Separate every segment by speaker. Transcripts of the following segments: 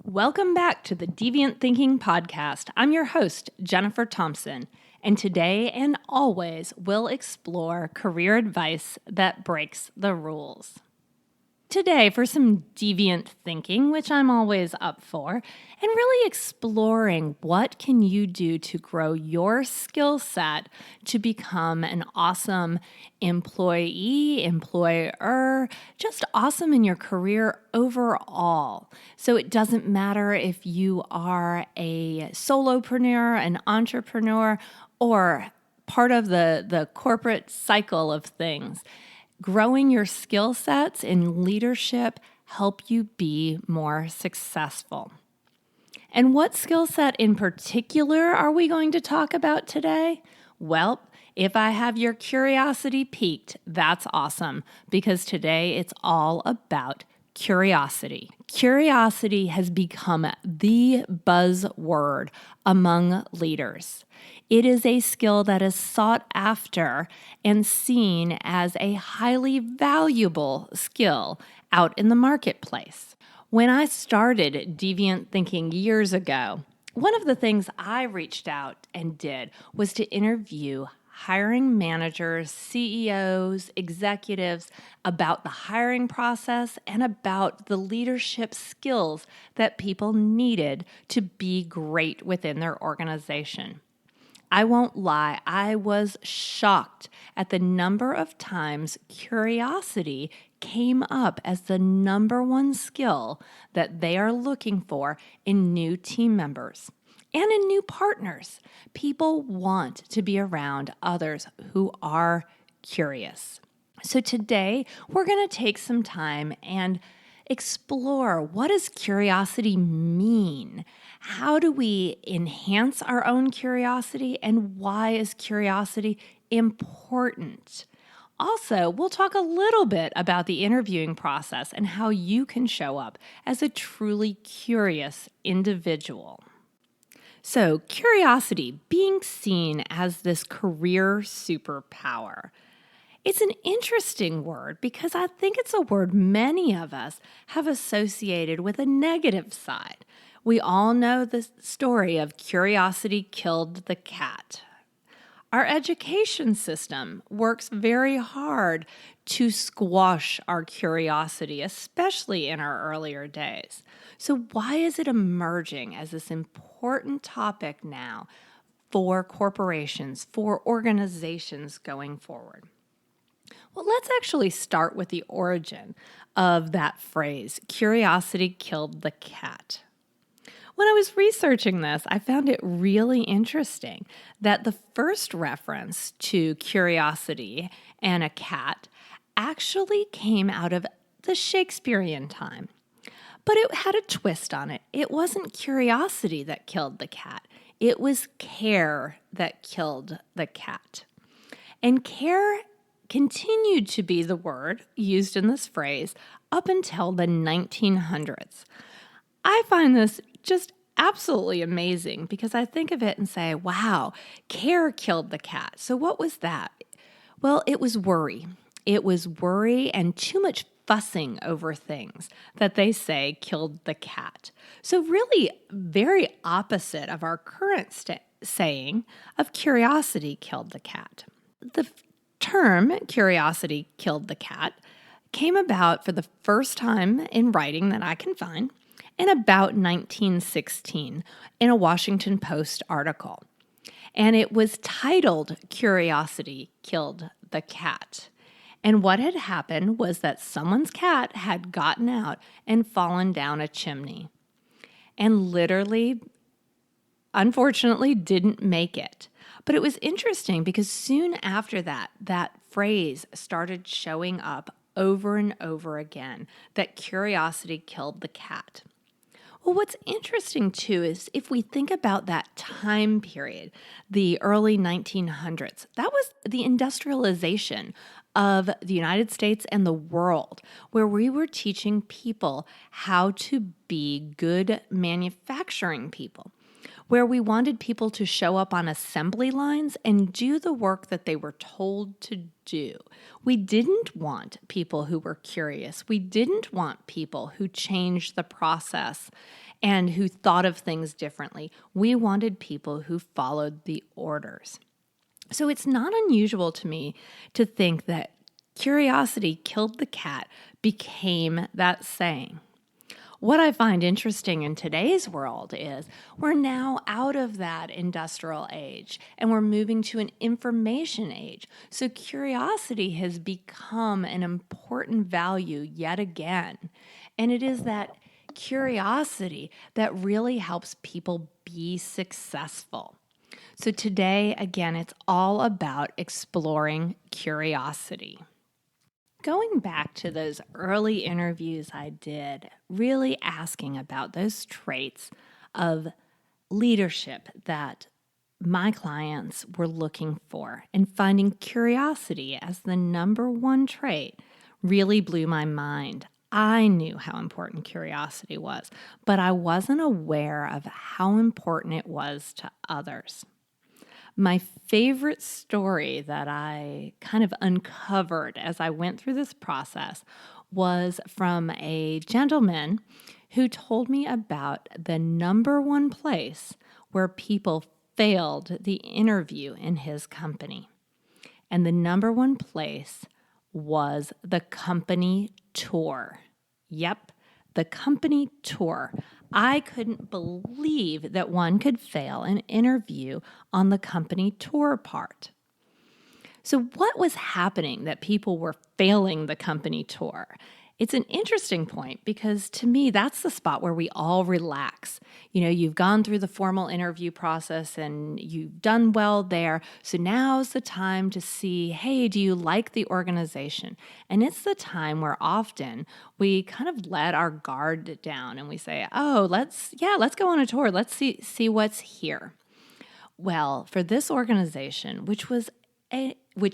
Speaker 1: Welcome back to the Deviant Thinking Podcast. I'm your host, Jennifer Thompson, and today and always we'll explore career advice that breaks the rules. Today, for some deviant thinking, which I'm always up for, and really exploring what can you do to grow your skill set to become an awesome employee, employer, just awesome in your career overall. So it doesn't matter if you are a solopreneur, an entrepreneur, or part of the corporate cycle of things. Growing your skill sets in leadership help you be more successful. And what skill set in particular are we going to talk about today? Well, if I have your curiosity piqued, that's awesome, because today it's all about curiosity. Curiosity has become the buzzword among leaders. It is a skill that is sought after and seen as a highly valuable skill out in the marketplace. When I started Deviant Thinking years ago, one of the things I reached out and did was to interview hiring managers, CEOs, executives about the hiring process and about the leadership skills that people needed to be great within their organization. I won't lie, I was shocked at the number of times curiosity came up as the number one skill that they are looking for in new team members and in new partners. People want to be around others who are curious. So today, we're going to take some time and explore, what does curiosity mean? How do we enhance our own curiosity, and why is curiosity important? Also, we'll talk a little bit about the interviewing process and how you can show up as a truly curious individual. So, curiosity, being seen as this career superpower. It's an interesting word because I think it's a word many of us have associated with a negative side. We all know the story of curiosity killed the cat. Our education system works very hard to squash our curiosity, especially in our earlier days. So why is it emerging as this important topic now for corporations, for organizations going forward? Well, let's actually start with the origin of that phrase, curiosity killed the cat. When I was researching this, I found it really interesting that the first reference to curiosity and a cat actually came out of the Shakespearean time. But it had a twist on it. It wasn't curiosity that killed the cat. It was care that killed the cat. And care continued to be the word used in this phrase up until the 1900s. I find this just absolutely amazing because I think of it and say, wow, care killed the cat. So what was that? Well, it was worry. It was worry and too much fussing over things that they say killed the cat. So really very opposite of our current saying of curiosity killed the cat. The term curiosity killed the cat came about for the first time in writing that I can find in about 1916 in a Washington Post article. And it was titled Curiosity Killed the Cat. And what had happened was that someone's cat had gotten out and fallen down a chimney and literally, unfortunately, didn't make it. But it was interesting because soon after that, that phrase started showing up over and over again, that curiosity killed the cat. Well, what's interesting too is if we think about that time period, the early 1900s, that was the industrialization of the United States and the world, where we were teaching people how to be good manufacturing people. where we wanted people to show up on assembly lines and do the work that they were told to do. We didn't want people who were curious. We didn't want people who changed the process and who thought of things differently. We wanted people who followed the orders. So it's not unusual to me to think that curiosity killed the cat became that saying. What I find interesting in today's world is we're now out of that industrial age and we're moving to an information age. So curiosity has become an important value yet again. And it is that curiosity that really helps people be successful. So today, again, it's all about exploring curiosity. Going back to those early interviews I did, really asking about those traits of leadership that my clients were looking for and finding curiosity as the number one trait really blew my mind. I knew how important curiosity was, but I wasn't aware of how important it was to others. My favorite story that I kind of uncovered as I went through this process was from a gentleman who told me about the number one place where people failed the interview in his company. And the number one place was the company tour. Yep, the company tour. I couldn't believe that one could fail an interview on the company tour part. So what was happening that people were failing the company tour? It's an interesting point because to me, that's the spot where we all relax. You know, you've gone through the formal interview process and you've done well there. So now's the time to see, hey, do you like the organization? And it's the time where often we kind of let our guard down and we say, oh, let's go on a tour. Let's see what's here. Well, for this organization, which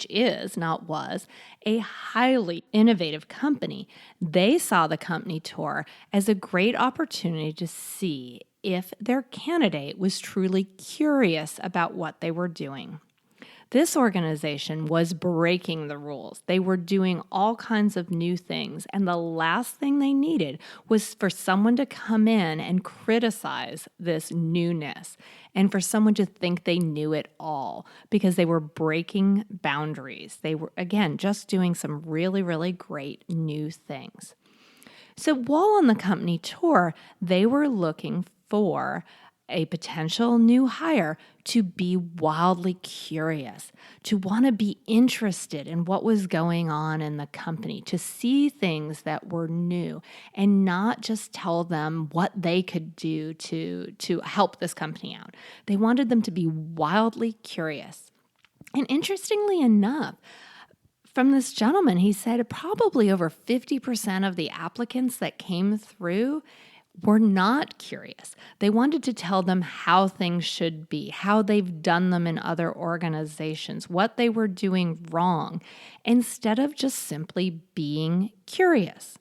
Speaker 1: is, not was, a highly innovative company, they saw the company tour as a great opportunity to see if their candidate was truly curious about what they were doing. This organization was breaking the rules. They were doing all kinds of new things, and the last thing they needed was for someone to come in and criticize this newness and for someone to think they knew it all because they were breaking boundaries. They were, again, just doing some really, really great new things. So while on the company tour, they were looking for a potential new hire to be wildly curious, to want to be interested in what was going on in the company, to see things that were new and not just tell them what they could do to help this company out. They wanted them to be wildly curious. And interestingly enough, from this gentleman, he said probably over 50% of the applicants that came through were not curious. They wanted to tell them how things should be, how they've done them in other organizations, what they were doing wrong, instead of just simply being curious.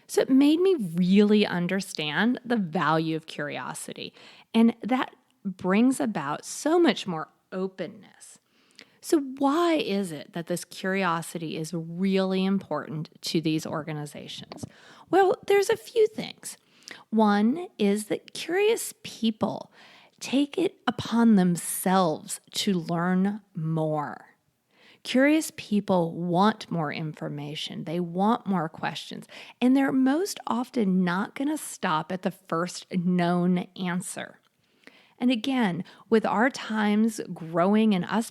Speaker 1: So it made me really understand the value of curiosity, and that brings about so much more openness. So why is it that this curiosity is really important to these organizations? Well, there's a few things. One is that curious people take it upon themselves to learn more. Curious people want more information. They want more questions. And they're most often not going to stop at the first known answer. And again, with our times growing and us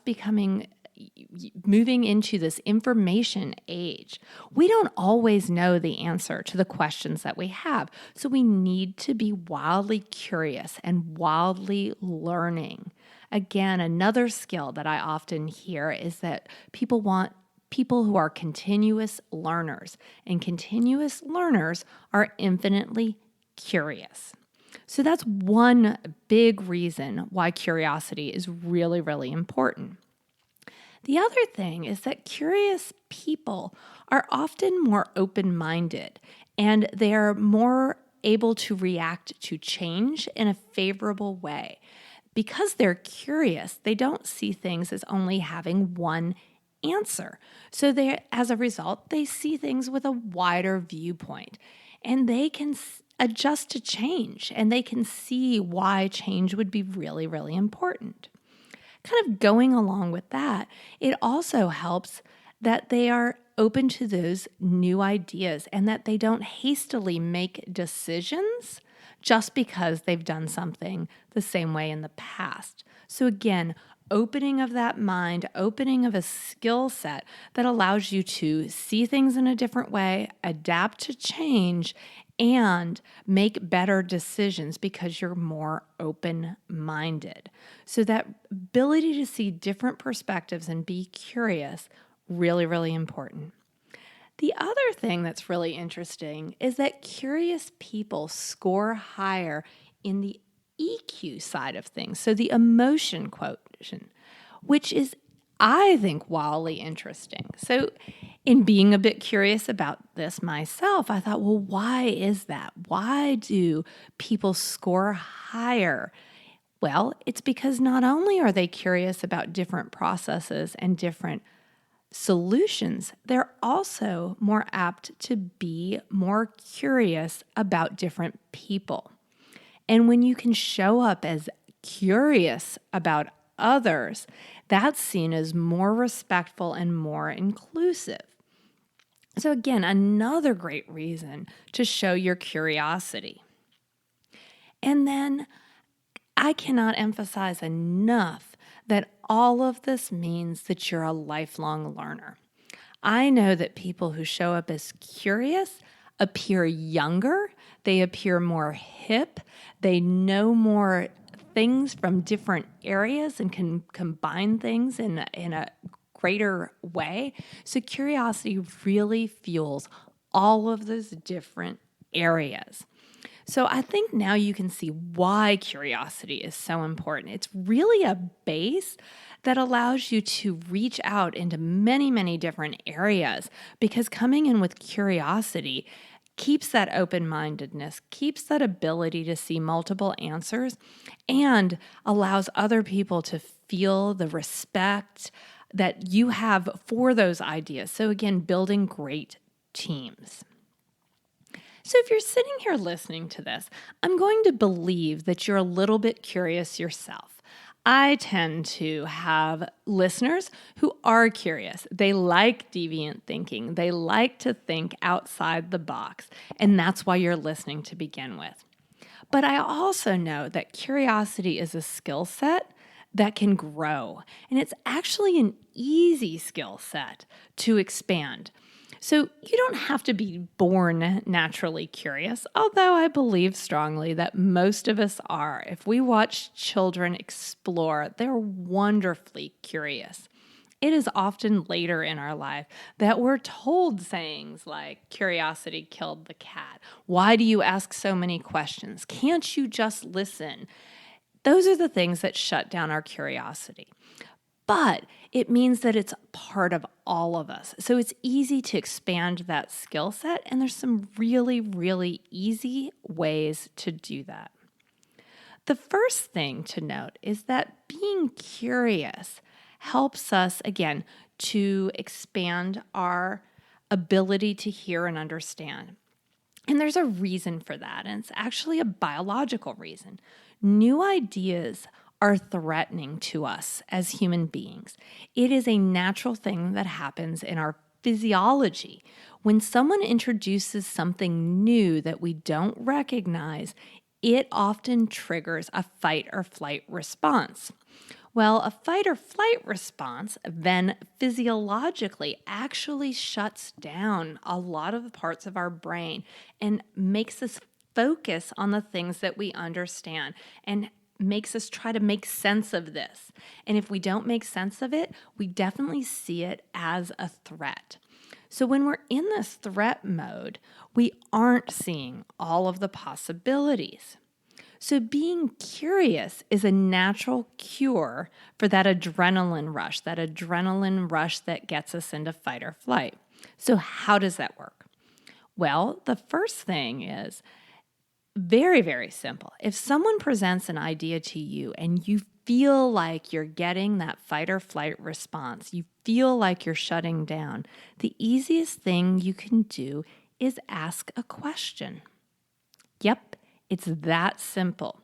Speaker 1: moving into this information age, we don't always know the answer to the questions that we have. So we need to be wildly curious and wildly learning. Again, another skill that I often hear is that people want people who are continuous learners, and continuous learners are infinitely curious. So that's one big reason why curiosity is really, really important. The other thing is that curious people are often more open-minded and they're more able to react to change in a favorable way. Because they're curious, they don't see things as only having one answer. So as a result, they see things with a wider viewpoint, and they can adjust to change, and they can see why change would be really, really important. Kind of going along with that, it also helps that they are open to those new ideas and that they don't hastily make decisions just because they've done something the same way in the past. So again, opening of that mind, opening of a skill set that allows you to see things in a different way, adapt to change, and make better decisions because you're more open-minded. So that ability to see different perspectives and be curious, really, really important. The other thing that's really interesting is that curious people score higher in the EQ side of things, so the emotion quotient, which is, I think, wildly interesting. So in being a bit curious about this myself, I thought, well, why is that? Why do people score higher? Well, it's because not only are they curious about different processes and different solutions, they're also more apt to be more curious about different people. And when you can show up as curious about others, that's seen as more respectful and more inclusive. So again, another great reason to show your curiosity. And then I cannot emphasize enough that all of this means that you're a lifelong learner. I know that people who show up as curious appear younger, they appear more hip, they know more things from different areas and can combine things in a greater way. So curiosity really fuels all of those different areas. So I think now you can see why curiosity is so important. It's really a base that allows you to reach out into many, many different areas, because coming in with curiosity keeps that open-mindedness, keeps that ability to see multiple answers, and allows other people to feel the respect that you have for those ideas. So again, building great teams. So if you're sitting here listening to this, I'm going to believe that you're a little bit curious yourself. I tend to have listeners who are curious. They like deviant thinking. They like to think outside the box, and that's why you're listening to begin with. But I also know that curiosity is a skill set that can grow, and it's actually an easy skill set to expand. So you don't have to be born naturally curious, although I believe strongly that most of us are. If we watch children explore, they're wonderfully curious. It is often later in our life that we're told sayings like, curiosity killed the cat. Why do you ask so many questions? Can't you just listen? Those are the things that shut down our curiosity. But it means that it's part of all of us. So it's easy to expand that skill set, and there's some really, really easy ways to do that. The first thing to note is that being curious helps us, again, to expand our ability to hear and understand. And there's a reason for that, and it's actually a biological reason. New ideas are threatening to us as human beings. It is a natural thing that happens in our physiology. When someone introduces something new that we don't recognize, it often triggers a fight or flight response. Well, a fight or flight response then physiologically actually shuts down a lot of the parts of our brain and makes us focus on the things that we understand and makes us try to make sense of this. And if we don't make sense of it, we definitely see it as a threat. So when we're in this threat mode, we aren't seeing all of the possibilities. So being curious is a natural cure for that adrenaline rush that gets us into fight or flight. So how does that work? Well, the first thing is Very, very simple. If someone presents an idea to you and you feel like you're getting that fight or flight response, you feel like you're shutting down, the easiest thing you can do is ask a question. Yep, it's that simple.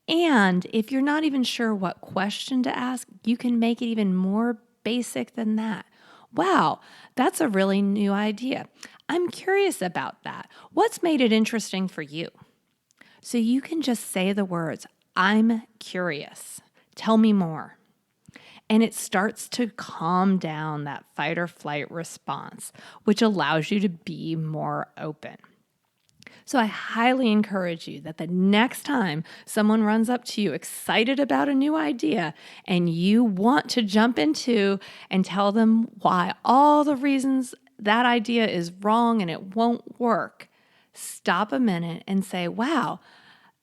Speaker 1: And if you're not even sure what question to ask, you can make it even more basic than that. Wow, that's a really new idea. I'm curious about that. What's made it interesting for you? So you can just say the words, I'm curious. Tell me more. And it starts to calm down that fight or flight response, which allows you to be more open. So I highly encourage you that the next time someone runs up to you excited about a new idea and you want to jump into and tell them why all the reasons that idea is wrong and it won't work, stop a minute and say, wow,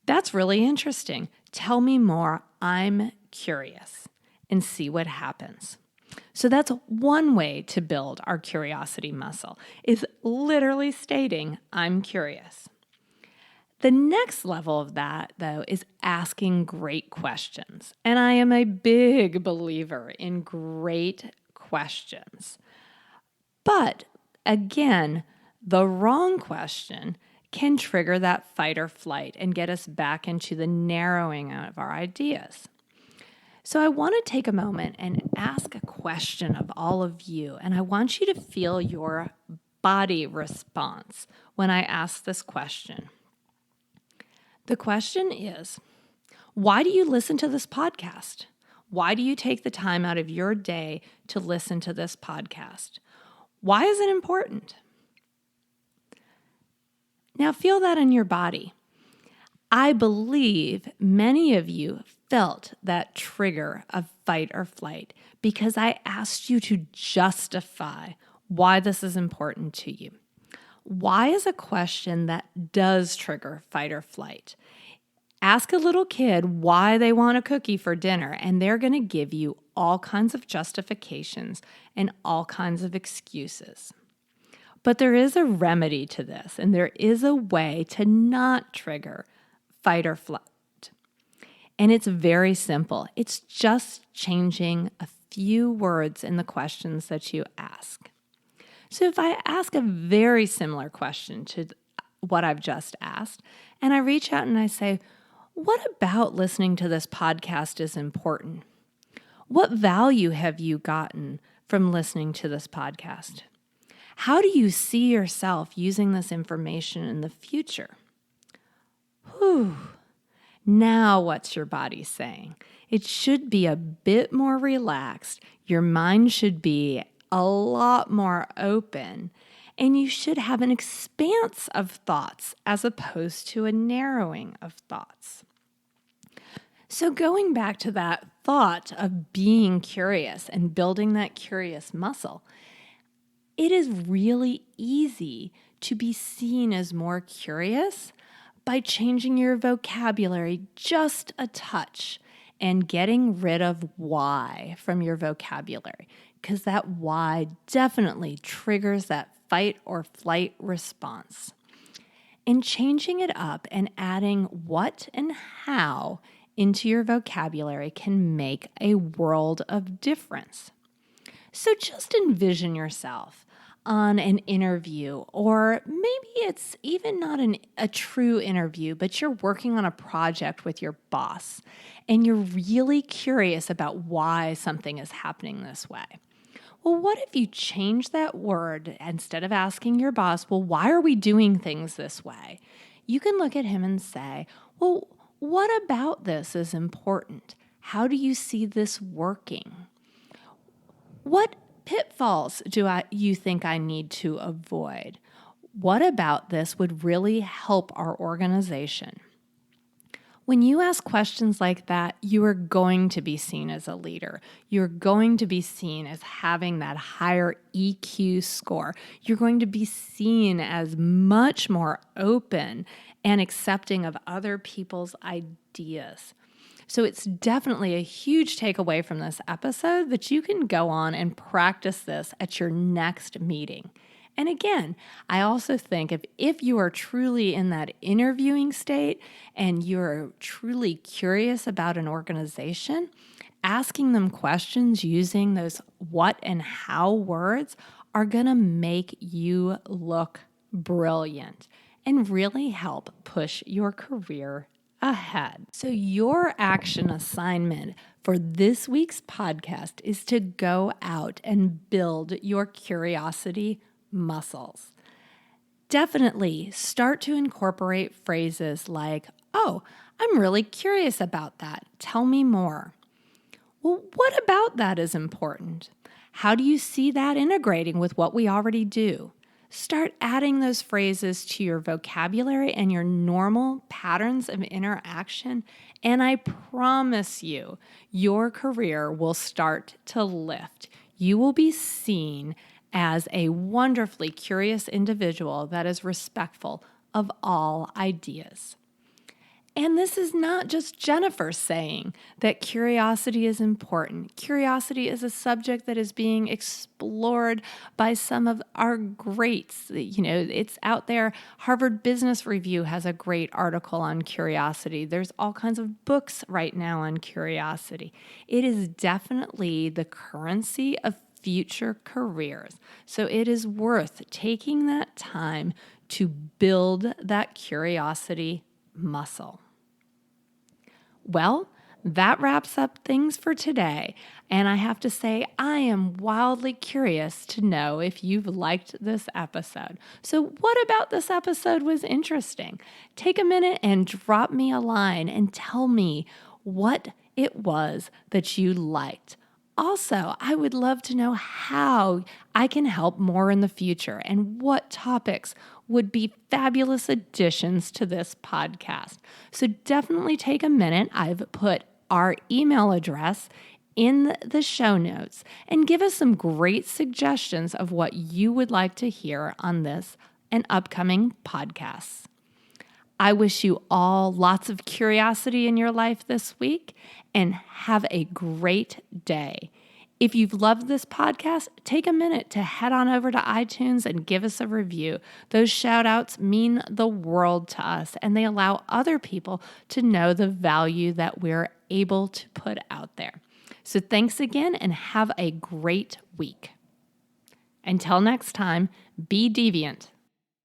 Speaker 1: that's really interesting. Tell me more. I'm curious, and see what happens. So that's one way to build our curiosity muscle, is literally stating, I'm curious. The next level of that, though, is asking great questions. And I am a big believer in great questions. But again, the wrong question can trigger that fight or flight and get us back into the narrowing of our ideas. So I want to take a moment and ask a question of all of you, and I want you to feel your body response when I ask this question. The question is, why do you listen to this podcast? Why do you take the time out of your day to listen to this podcast? Why is it important? Now feel that in your body. I believe many of you felt that trigger of fight or flight because I asked you to justify why this is important to you. Why is a question that does trigger fight or flight? Ask a little kid why they want a cookie for dinner, and they're going to give you all kinds of justifications and all kinds of excuses. But there is a remedy to this, and there is a way to not trigger fight or flight. And it's very simple. It's just changing a few words in the questions that you ask. So if I ask a very similar question to what I've just asked, and I reach out and I say, what about listening to this podcast is important? What value have you gotten from listening to this podcast? How do you see yourself using this information in the future? Whew. Now what's your body saying? It should be a bit more relaxed. Your mind should be a lot more open. And you should have an expanse of thoughts as opposed to a narrowing of thoughts. So going back to that thought of being curious and building that curious muscle, it is really easy to be seen as more curious by changing your vocabulary just a touch and getting rid of why from your vocabulary, because that why definitely triggers that fight or flight response. And changing it up and adding what and how into your vocabulary can make a world of difference. So just envision yourself on an interview, or maybe it's even not a true interview, but you're working on a project with your boss and you're really curious about why something is happening this way. Well, what if you change that word instead of asking your boss, well, why are we doing things this way? You can look at him and say, well, what about this is important? How do you see this working? What pitfalls do you think I need to avoid? What about this would really help our organization? When you ask questions like that, you are going to be seen as a leader. You're going to be seen as having that higher EQ score. You're going to be seen as much more open and accepting of other people's ideas. So it's definitely a huge takeaway from this episode that you can go on and practice this at your next meeting. And again, I also think if you are truly in that interviewing state and you're truly curious about an organization, asking them questions using those what and how words are going to make you look brilliant and really help push your career ahead. So, your action assignment for this week's podcast is to go out and build your curiosity muscles. Definitely start to incorporate phrases like, "Oh, I'm really curious about that. Tell me more." Well, what about that is important? How do you see that integrating with what we already do? Start adding those phrases to your vocabulary and your normal patterns of interaction, and I promise you, your career will start to lift. You will be seen as a wonderfully curious individual that is respectful of all ideas. And this is not just Jennifer saying that curiosity is important. Curiosity is a subject that is being explored by some of our greats. It's out there. Harvard Business Review has a great article on curiosity. There's all kinds of books right now on curiosity. It is definitely the currency of future careers. So it is worth taking that time to build that curiosity muscle. Well, that wraps up things for today. And I have to say, I am wildly curious to know if you've liked this episode. So what about this episode was interesting? Take a minute and drop me a line and tell me what it was that you liked. Also, I would love to know how I can help more in the future and what topics would be fabulous additions to this podcast. So definitely take a minute. I've put our email address in the show notes and give us some great suggestions of what you would like to hear on this and upcoming podcasts. I wish you all lots of curiosity in your life this week and have a great day. If you've loved this podcast, take a minute to head on over to iTunes and give us a review. Those shout outs mean the world to us and they allow other people to know the value that we're able to put out there. So thanks again and have a great week. Until next time, be deviant.